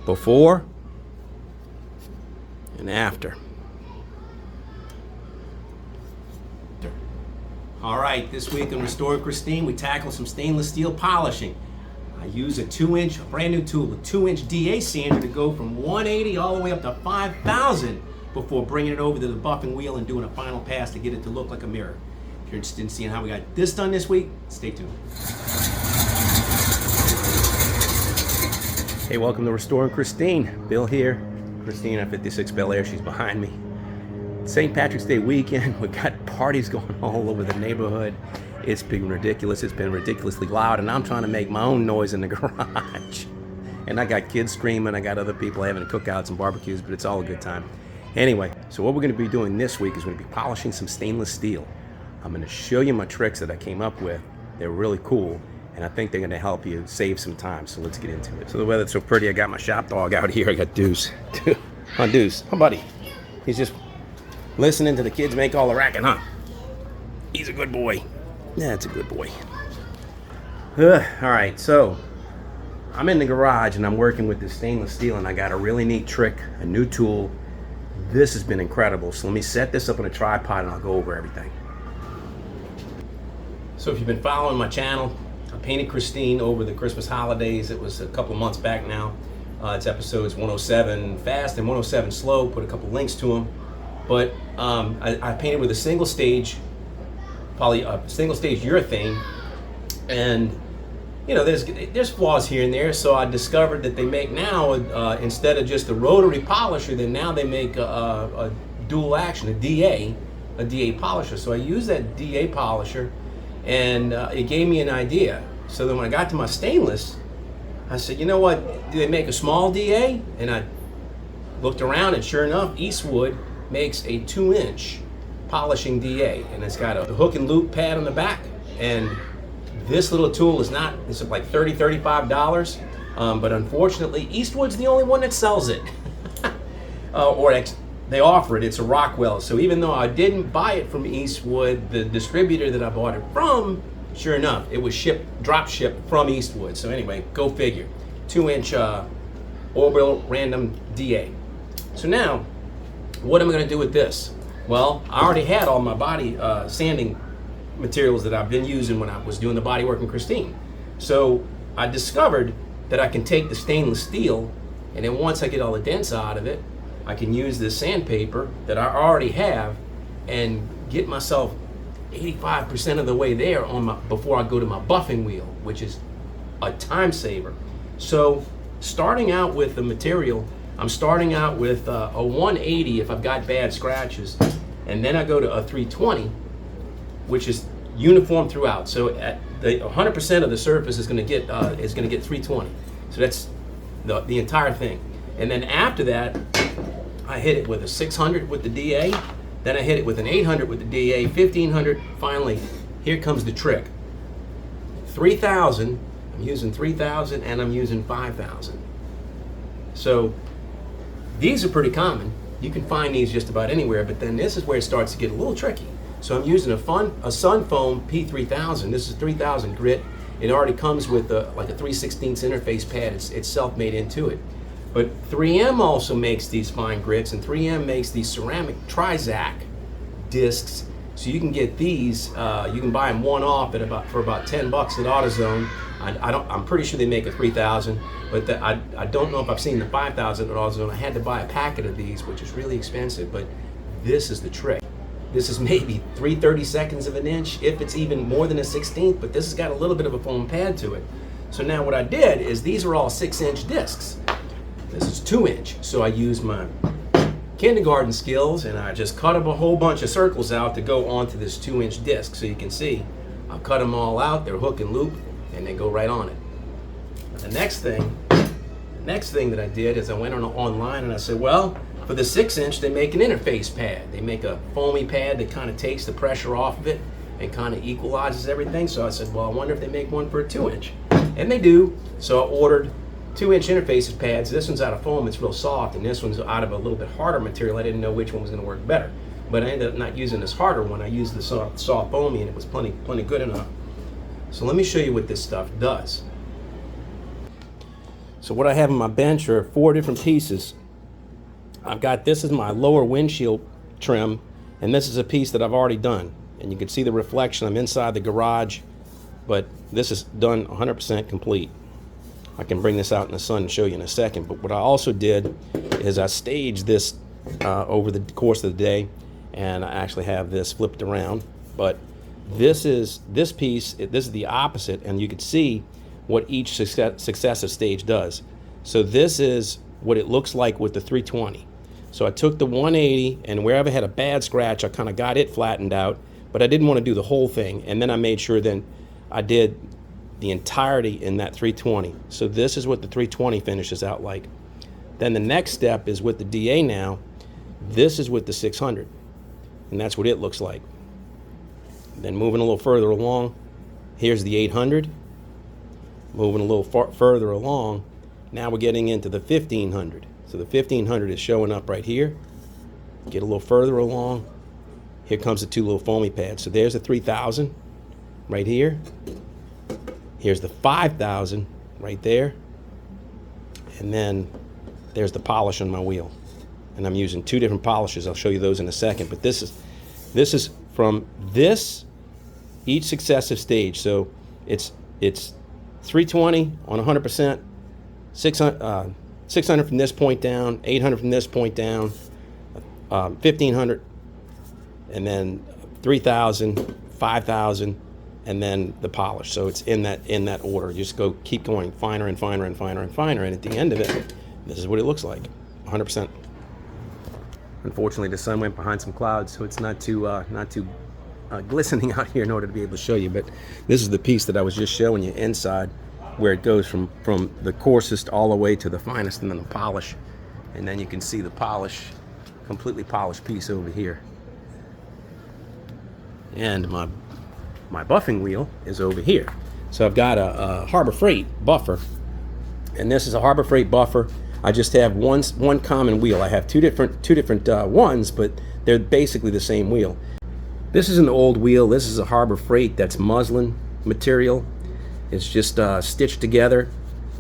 before and after. All right, this week on Restore Christine, we tackle some stainless steel polishing. I use a 2-inch, a brand new tool, a 2-inch DA sander to go from 180 all the way up to 5,000 before bringing it over to the buffing wheel and doing a final pass to get it to look like a mirror. If you're interested in seeing how we got this done this week, stay tuned. Hey, welcome to Restore Christine. Bill here. Christine at 56 Bel Air, she's behind me. St. Patrick's Day weekend, we got parties going all over the neighborhood. It's been ridiculous. It's been ridiculously loud, and I'm trying to make my own noise in the garage. And I got kids screaming. I got other people having cookouts and barbecues, but it's all a good time. Anyway, so what we're going to be doing this week is we're going to be polishing some stainless steel. I'm going to show you my tricks that I came up with. They're really cool, and I think they're going to help you save some time. So let's get into it. So the weather's so pretty. I got my shop dog out here. I got Deuce. Huh, Deuce? Oh, buddy. He's just listening to the kids make all the racket, huh? He's a good boy. That's a good boy. All right, so I'm in the garage and I'm working with this stainless steel, and I got a really neat trick, a new tool. This has been incredible. So let me set this up on a tripod and I'll go over everything. So if you've been following my channel, I painted Christine over the Christmas holidays. It was a couple of months back now. It's episodes 107 fast and 107 slow. Put a couple links to them. But I painted with a single stage urethane, and you know there's flaws here and there. So I discovered that they make now instead of just a rotary polisher, then now they make a dual action, a DA polisher. So I used that DA polisher, and it gave me an idea. So then when I got to my stainless, I said, you know what? Do they make a small DA? And I looked around, and sure enough, Eastwood makes a 2-inch polishing DA, and it's got a hook and loop pad on the back. And this little tool is not, it's like $35, but unfortunately Eastwood's the only one that sells it. They offer it. It's a Rockwell. So even though I didn't buy it from Eastwood, the distributor that I bought it from, sure enough, it was drop shipped from Eastwood. So anyway, go figure. 2-inch orbital random DA. So now, what am I going to do with this? Well, I already had all my body sanding materials that I've been using when I was doing the body work in Christine. So I discovered that I can take the stainless steel, and then once I get all the dents out of it, I can use this sandpaper that I already have and get myself 85% of the way there before I go to my buffing wheel, which is a time saver. So starting out with the material, I'm starting out with a 180 if I've got bad scratches, and then I go to a 320, which is uniform throughout. So at the 100% of the surface is going to get 320. So that's the entire thing. And then after that, I hit it with a 600 with the DA. Then I hit it with an 800 with the DA, 1500. Finally, here comes the trick. 3000. I'm using 3000 and I'm using 5000. So these are pretty common. You can find these just about anywhere, but then this is where it starts to get a little tricky. So I'm using a Sunfoam P3000. This is 3000 grit. It already comes with like a 3/16 interface pad. It's self-made into it. But 3M also makes these fine grits, and 3M makes these ceramic Trizac discs. So you can get these. You can buy them one off for about $10 at AutoZone. I'm pretty sure they make a 3000, but I don't know if I've seen the 5000 at AutoZone. I had to buy a packet of these, which is really expensive, but this is the trick. This is maybe 3/32 of an inch, if it's even more than a 1/16, but this has got a little bit of a foam pad to it. So now what I did is these are all 6-inch discs. This is 2-inch, so I used my kindergarten skills and I just cut up a whole bunch of circles out to go onto this 2-inch disc. So you can see, I've cut them all out, they're hook and loop, and they go right on it. The next thing that I did is I went online and I said, well, for the 6-inch, they make an interface pad. They make a foamy pad that kind of takes the pressure off of it and kind of equalizes everything. So I said, well, I wonder if they make one for a 2-inch. And they do. So I ordered 2-inch interface pads. This one's out of foam, it's real soft, and this one's out of a little bit harder material. I didn't know which one was going to work better. But I ended up not using this harder one. I used the soft foamy, and it was plenty good enough. So let me show you what this stuff does. So what I have in my bench are 4 different pieces. I've got, this is my lower windshield trim, and this is a piece that I've already done. And you can see the reflection. I'm inside the garage, but this is done 100% complete. I can bring this out in the sun and show you in a second. But what I also did is I staged this over the course of the day, and I actually have this flipped around. But this piece, this is the opposite, and you can see what each successive stage does. So this is what it looks like with the 320. So I took the 180, and wherever I had a bad scratch, I kind of got it flattened out, but I didn't want to do the whole thing. And then I made sure then I did the entirety in that 320. So this is what the 320 finishes out like. Then the next step is with the DA now. This is with the 600, and that's what it looks like. Then moving a little further along, here's the 800. Moving a little further along, now we're getting into the 1500. So the 1500 is showing up right here. Get a little further along. Here comes the 2 little foamy pads. So there's the 3000 right here. Here's the 5000 right there. And then there's the polish on my wheel. And I'm using 2 different polishes. I'll show you those in a second. But this is from this, each successive stage. So it's 320 on 100%, 600 from this point down, 800 from this point down, 1500, and then 3000, 5000, and then the polish. So it's in that order. You just keep going finer and finer and finer and finer, and at the end of it, this is what it looks like, 100%. Unfortunately, the sun went behind some clouds, so it's not too glistening out here in order to be able to show you. But this is the piece that I was just showing you inside, where it goes from the coarsest all the way to the finest, and then the polish. And then you can see the completely polished piece over here. And my buffing wheel is over here. So I've got a Harbor Freight buffer, and this is a Harbor Freight buffer. I just have one common wheel. I have two different ones, but they're basically the same wheel. This is an old wheel. This is a Harbor Freight that's muslin material. It's just stitched together.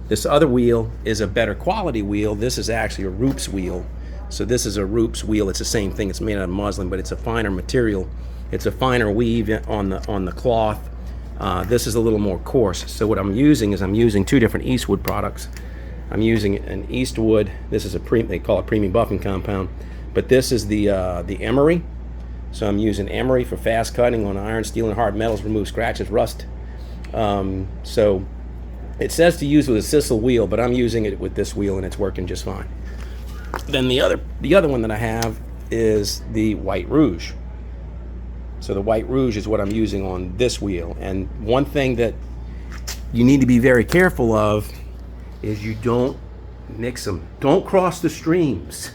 This other wheel is a better quality wheel. This is actually a Roops wheel. So this is a Roops wheel. It's the same thing. It's made out of muslin, but it's a finer material. It's a finer weave on the cloth. This is a little more coarse. So what I'm using is 2 different Eastwood products. I'm using an Eastwood. This is they call it premium buffing compound, but this is the emery. So I'm using emery for fast cutting on iron, steel, and hard metals, remove scratches, rust. So it says to use with a sisal wheel, but I'm using it with this wheel, and it's working just fine. Then the other one that I have is the white rouge. So the white rouge is what I'm using on this wheel. And one thing that you need to be very careful of is you don't mix them. Don't cross the streams.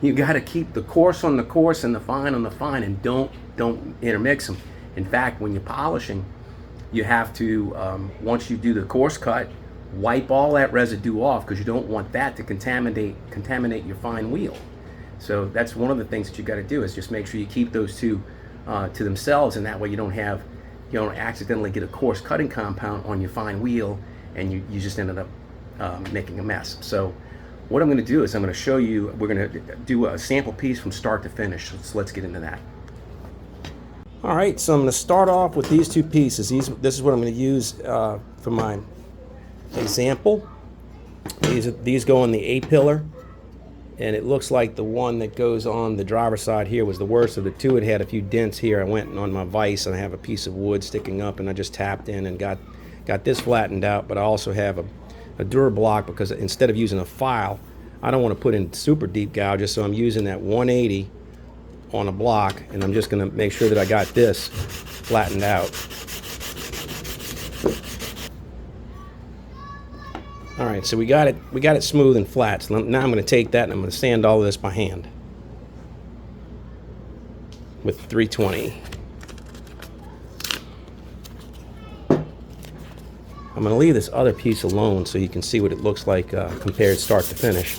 You got to keep the coarse on the coarse and the fine on the fine, and don't intermix them. In fact, when you're polishing, you have to, once you do the coarse cut, wipe all that residue off, because you don't want that to contaminate your fine wheel. So that's one of the things that you got to do, is just make sure you keep those two to themselves, and that way you don't accidentally get a coarse cutting compound on your fine wheel, and you just ended up making a mess. So what I'm going to do is I'm going to show you, we're going to do a sample piece from start to finish. So let's get into that. All right, so I'm going to start off with these 2 pieces. This is what I'm going to use for my example. These go on the A-pillar, and it looks like the one that goes on the driver's side here was the worst of the 2. It had a few dents here. I went on my vise, and I have a piece of wood sticking up, and I just tapped in and got this flattened out. But I also have a Durablock, because instead of using a file, I don't want to put in super deep gouges, so I'm using that 180 on a block, and I'm just going to make sure that I got this flattened out. All right, so we got it smooth and flat. So now I'm going to take that and I'm going to sand all of this by hand with 320. I'm going to leave this other piece alone so you can see what it looks like compared start to finish.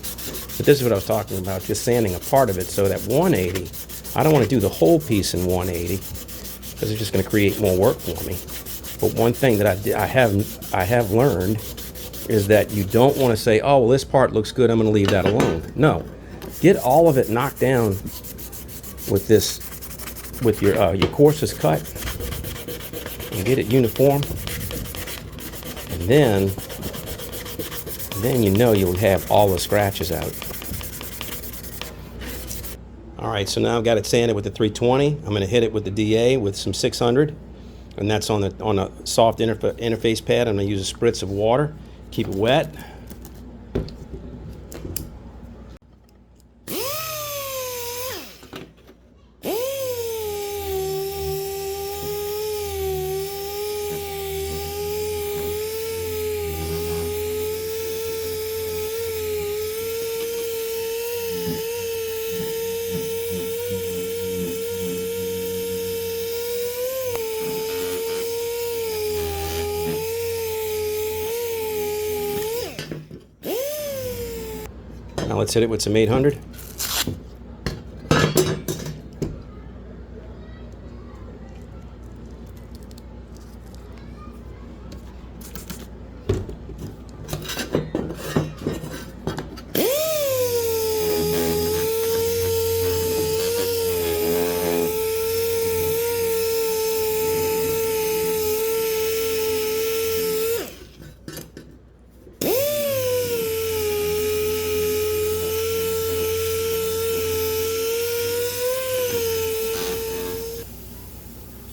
But this is what I was talking about, just sanding a part of it. So that 180, I don't want to do the whole piece in 180, because it's just going to create more work for me. But one thing that I have learned is that you don't want to say, oh, well, this part looks good, I'm going to leave that alone. No. Get all of it knocked down with this, with your courses cut, and get it uniform. And then you know you'll have all the scratches out. All right, so now I've got it sanded with the 320. I'm going to hit it with the DA with some 600, and that's on a soft interface pad. I'm going to use a spritz of water, keep it wet. Now let's hit it with some 800.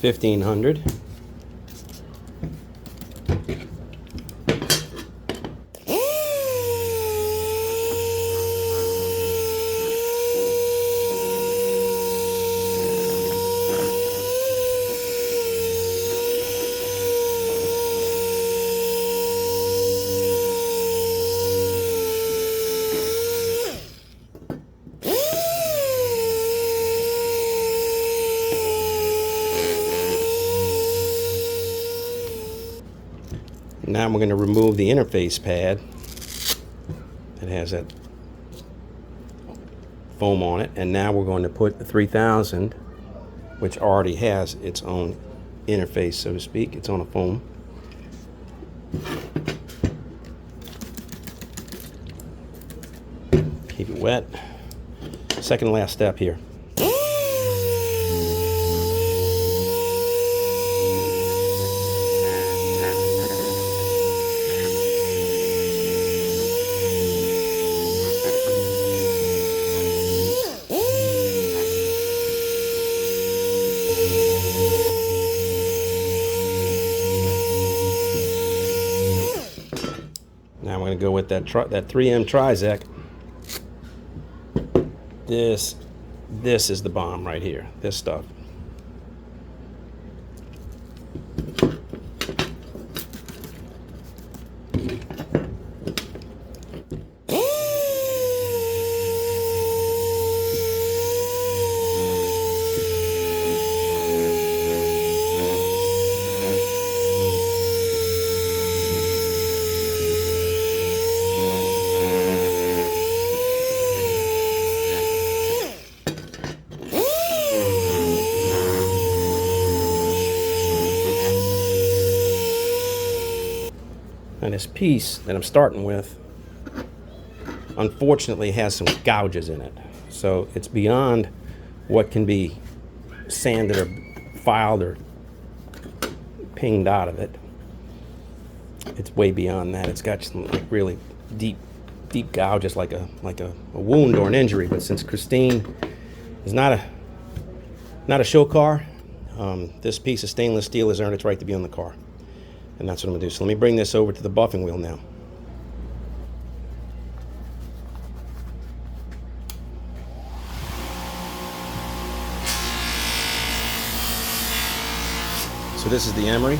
$1,500. Now we're going to remove the interface pad that has that foam on it, and now we're going to put the 3000, which already has its own interface, so to speak. It's on a foam. Keep it wet. Second to last step here. Now we're going to go with that 3M Trizac. This is the bomb right here. This stuff. And this piece that I'm starting with, unfortunately, has some gouges in it. So it's beyond what can be sanded or filed or pinged out of it. It's way beyond that. It's got some like really deep gouges, like a wound or an injury. But since Christine is not a show car, this piece of stainless steel has earned its right to be on the car. And that's what I'm going to do. So let me bring this over to the buffing wheel now. So this is the emery.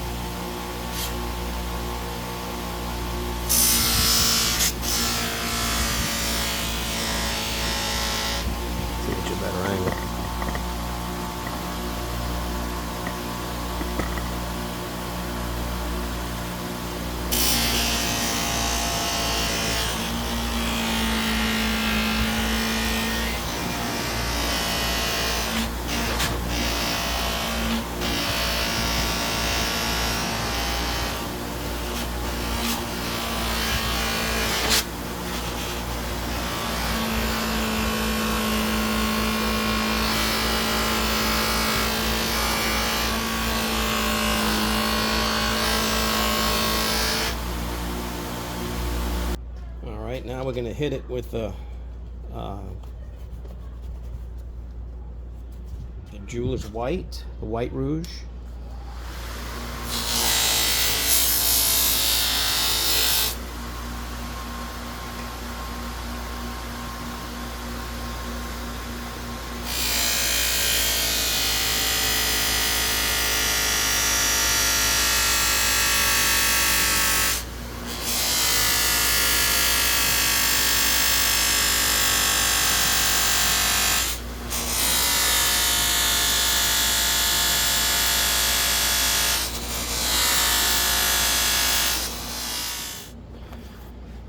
See, get you a better angle. right, now we're going to hit it with the jeweler's white, the white rouge.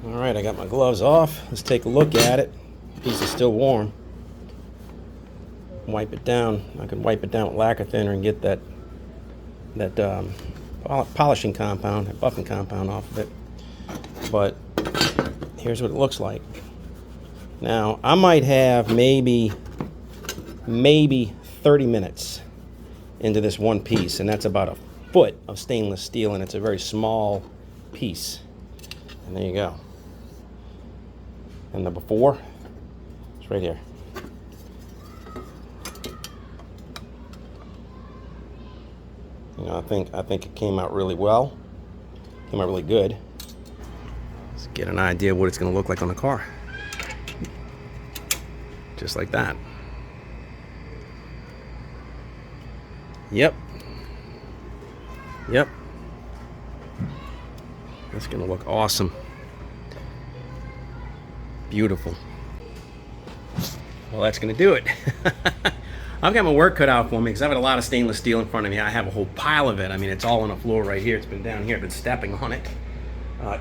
Alright, I got my gloves off. Let's take a look at it. The piece is still warm. Wipe it down. I could wipe it down with lacquer thinner and get that polishing compound, that buffing compound off of it. But here's what it looks like. Now, I might have maybe 30 minutes into this one piece, and that's about a foot of stainless steel, and it's a very small piece. And there you go. And the before, it's right here. You know, I think it came out really well. Came out really good. Let's get an idea of what it's going to look like on the car. Just like that. Yep. Yep. That's going to look awesome. Beautiful. Well, that's going to do it. I've got my work cut out for me because I've got a lot of stainless steel in front of me. I have a whole pile of it. I mean, it's all on the floor right here. It's been down here. I've been stepping on it.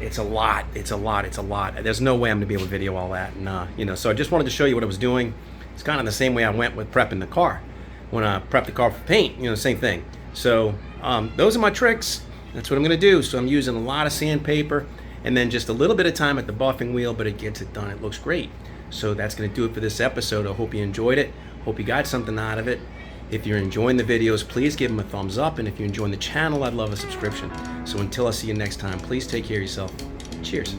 It's a lot. It's a lot. It's a lot. There's no way I'm going to be able to video all that. And, you know, so I just wanted to show you what I was doing. It's kind of the same way I went with prepping the car. When I prepped the car for paint, you know, same thing. So those are my tricks. That's what I'm going to do. So I'm using a lot of sandpaper and then just a little bit of time at the buffing wheel, but it gets it done. It looks great. So that's going to do it for this episode. I hope you enjoyed it. Hope you got something out of it. If you're enjoying the videos, please give them a thumbs up. And if you're enjoying the channel, I'd love a subscription. So until I see you next time, please take care of yourself. Cheers.